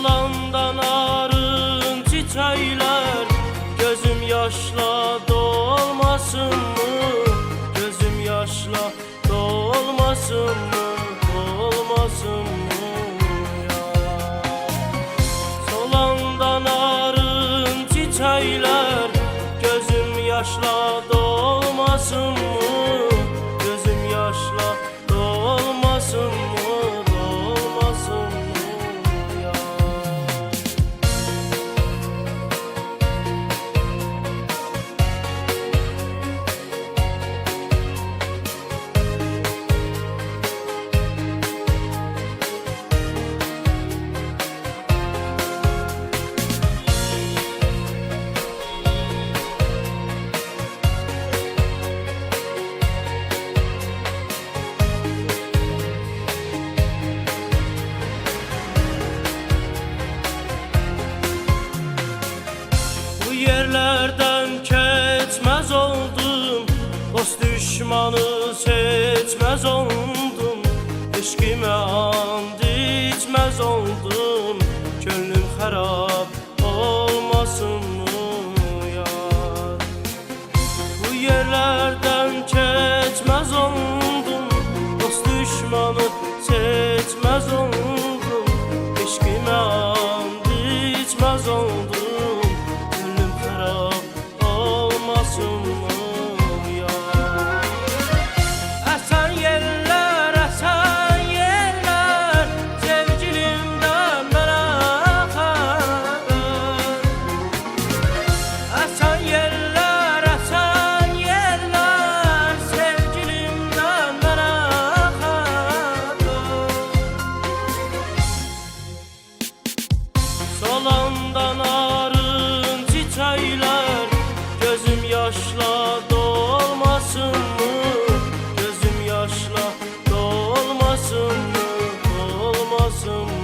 Solandan arın çiçekler, gözüm yaşla dolmasın mı? Gözüm yaşla dolmasın mı? Dolmasın mı ya? Solandan arın çiçekler, gözüm yaşla dolmasın mı? Gözüm yaşla dolmasın mı? Dolmasın mı ya? Bu yerlerden keçmez oldum, dost düşmanı seçmez oldum. Eşkime and içmez oldum, gönlüm harap olmasın mı yar? Bu yerlerden keçmez oldum, dost düşmanı seçmez oldum. Eşkime and içmez oldum, olmasın mı ya? Esen yerler, esen yerler, sevgilimden bana haber. Esen yerler, esen yerler, sevgilimden bana haber. Solandan arın çiçekler, gözüm yaşla dolmasın mı? Gözüm yaşla dolmasın mı? Dolmasın mı?